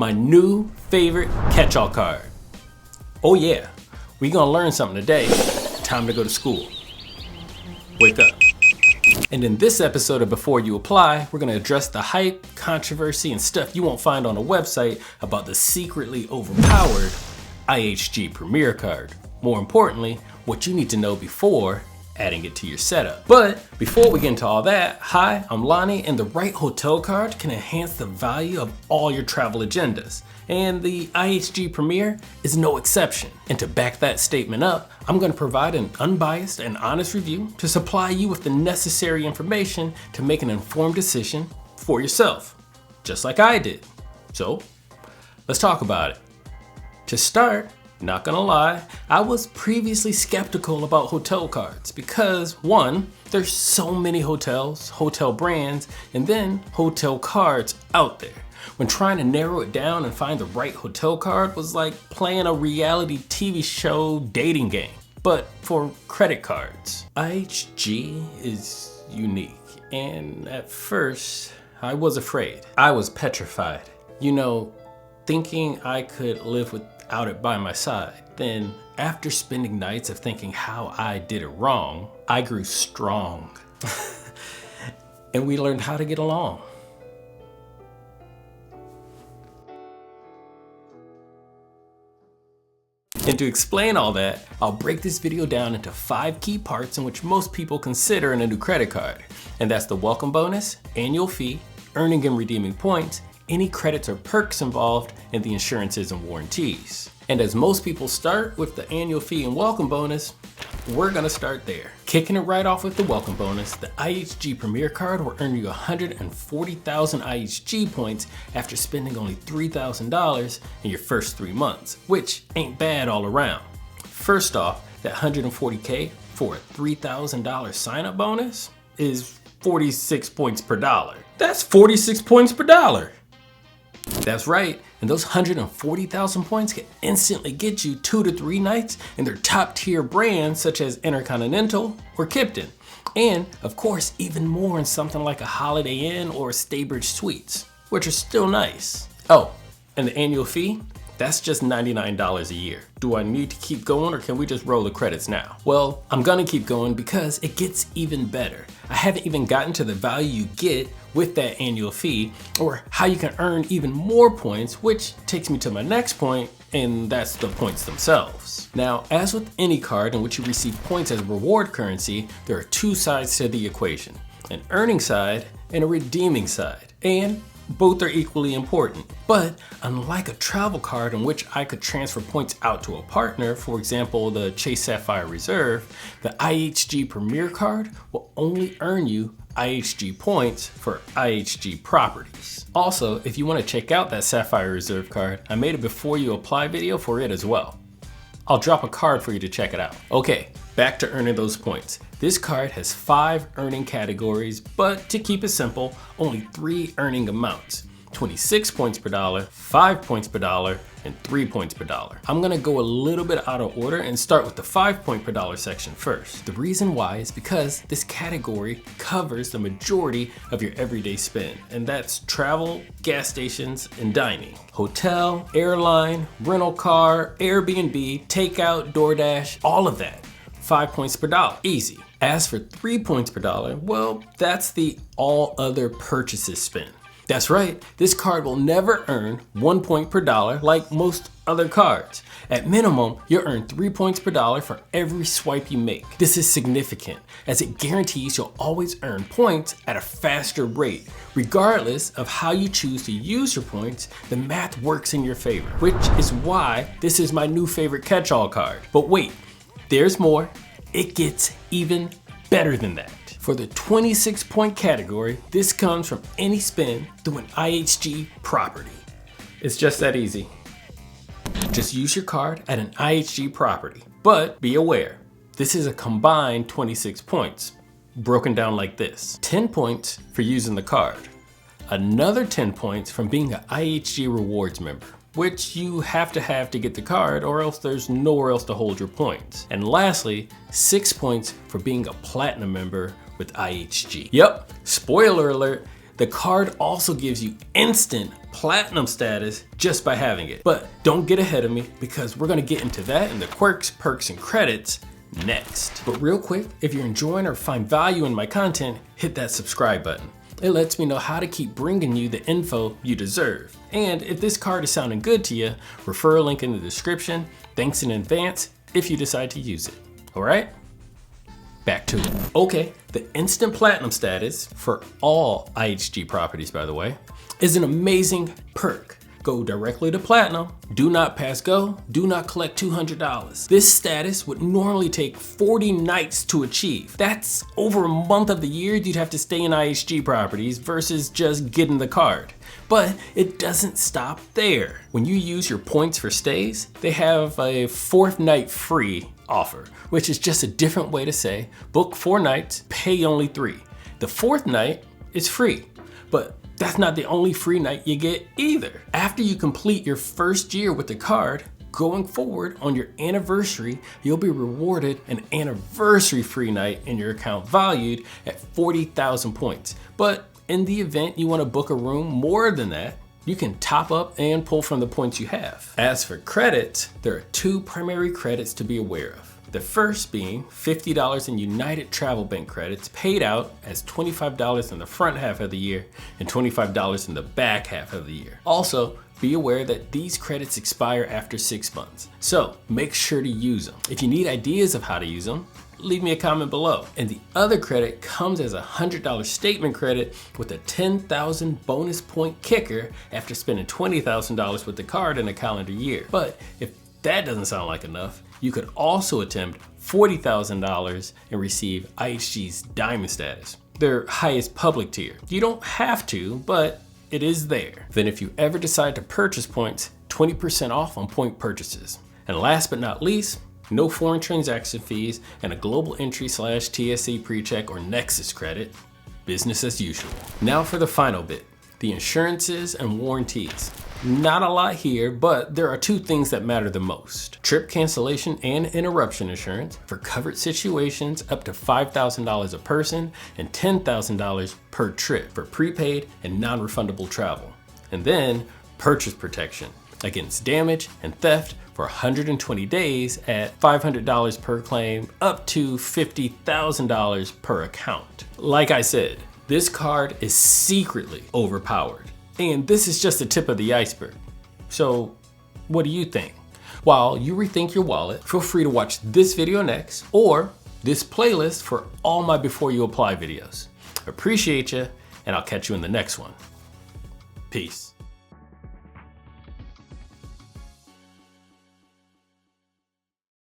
my new favorite catch-all card. Oh yeah, we gonna learn something today. Time to go to school. Wake up. And in this episode of Before You Apply, we're gonna address the hype, controversy, and stuff you won't find on a website about the secretly overpowered IHG Premier card. More importantly, what you need to know before adding it to your setup. But before we get into all that, hi, I'm Lonnie, and the right hotel card can enhance the value of all your travel agendas. And the IHG Premier is no exception. And to back that statement up, I'm going to provide an unbiased and honest review to supply you with the necessary information to make an informed decision for yourself, just like I did. So let's talk about it. To start, not gonna lie, I was previously skeptical about hotel cards because one, there's so many hotels, hotel brands, and then hotel cards out there. When trying to narrow it down and find the right hotel card was like playing a reality TV show dating game, but for credit cards. IHG is unique, and at first, I was afraid. I was petrified. You know, thinking I could live without it by my side. Then, after spending nights of thinking how I did it wrong, I grew strong. And we learned how to get along. And to explain all that, I'll break this video down into 5 key parts in which most people consider in a new credit card. And that's the welcome bonus, annual fee, earning and redeeming points, any credits or perks involved, and the insurances and warranties. And as most people start with the annual fee and welcome bonus, we're gonna start there. Kicking it right off with the welcome bonus, the IHG Premier card will earn you 140,000 IHG points after spending only $3,000 in your first 3 months, which ain't bad all around. First off, that 140K for a $3,000 sign-up bonus is 46 points per dollar. That's 46 points per dollar. That's right, and those 140,000 points can instantly get you 2 to 3 nights in their top tier brands such as Intercontinental or Kipton. And of course, even more in something like a Holiday Inn or Staybridge Suites, which are still nice. Oh, and the annual fee? That's just $99 a year. Do I need to keep going or can we just roll the credits now? Well, I'm gonna keep going because it gets even better. I haven't even gotten to the value you get with that annual fee or how you can earn even more points, which takes me to my next point, and that's the points themselves. Now, as with any card in which you receive points as reward currency, there are 2 sides to the equation, an earning side and a redeeming side. And both are equally important, but unlike a travel card in which I could transfer points out to a partner, for example, the Chase Sapphire Reserve, the IHG Premier card will only earn you IHG points for IHG properties. Also, if you want to check out that Sapphire Reserve card, I made a Before You Apply video for it as well. I'll drop a card for you to check it out. Okay, back to earning those points. This card has 5 earning categories, but to keep it simple, only 3 earning amounts. 26 points per dollar, 5 points per dollar, and 3 points per dollar. I'm gonna go a little bit out of order and start with the 5 point per dollar section first. The reason why is because this category covers the majority of your everyday spend, and that's travel, gas stations, and dining. Hotel, airline, rental car, Airbnb, takeout, DoorDash, all of that. 5 points per dollar, easy. As for 3 points per dollar, well, that's the all other purchases spend. That's right, this card will never earn 1 point per dollar like most other cards. At minimum, you'll earn 3 points per dollar for every swipe you make. This is significant as it guarantees you'll always earn points at a faster rate. Regardless of how you choose to use your points, the math works in your favor, which is why this is my new favorite catch-all card. But wait, there's more. It gets even better than that. For the 26 point category, this comes from any spend through an IHG property. It's just that easy. Just use your card at an IHG property. But be aware, this is a combined 26 points, broken down like this. 10 points for using the card. Another 10 points from being an IHG Rewards member, which you have to get the card or else there's nowhere else to hold your points. And lastly, 6 points for being a platinum member with IHG. Yep, spoiler alert, the card also gives you instant platinum status just by having it. But don't get ahead of me, because we're gonna get into that in the quirks, perks, and credits next. But real quick, if you're enjoying or find value in my content, hit that subscribe button. It lets me know how to keep bringing you the info you deserve. And if this card is sounding good to you, refer a link in the description. Thanks in advance if you decide to use it. All right? Back to it. Okay, the instant platinum status for all IHG properties, by the way, is an amazing perk. Go directly to platinum, do not pass go, do not collect $200. This status would normally take 40 nights to achieve. That's over a month of the year you'd have to stay in IHG properties versus just getting the card. But it doesn't stop there. When you use your points for stays, they have a 4th night free offer, which is just a different way to say book 4 nights, pay only 3. The 4th night is free, but that's not the only free night you get either. After you complete your first year with the card, going forward on your anniversary, you'll be rewarded an anniversary free night in your account valued at 40,000 points. But in the event you want to book a room more than that, you can top up and pull from the points you have. As for credits, there are 2 primary credits to be aware of. The first being $50 in United Travel Bank credits paid out as $25 in the front half of the year and $25 in the back half of the year. Also, be aware that these credits expire after 6 months, so make sure to use them. If you need ideas of how to use them, leave me a comment below. And the other credit comes as a $100 statement credit with a 10,000 bonus point kicker after spending $20,000 with the card in a calendar year. But if that doesn't sound like enough, you could also attempt $40,000 and receive IHG's Diamond status, their highest public tier. You don't have to, but it is there. Then if you ever decide to purchase points, 20% off on point purchases. And last but not least, no foreign transaction fees and a global entry / TSA pre-check or Nexus credit, business as usual. Now for the final bit, the insurances and warranties. Not a lot here, but there are 2 things that matter the most. Trip cancellation and interruption insurance for covered situations up to $5,000 a person and $10,000 per trip for prepaid and non-refundable travel. And then purchase protection against damage and theft for 120 days at $500 per claim up to $50,000 per account. Like I said, this card is secretly overpowered. And this is just the tip of the iceberg. So what do you think? While you rethink your wallet, feel free to watch this video next or this playlist for all my before you apply videos. Appreciate you, and I'll catch you in the next one. Peace.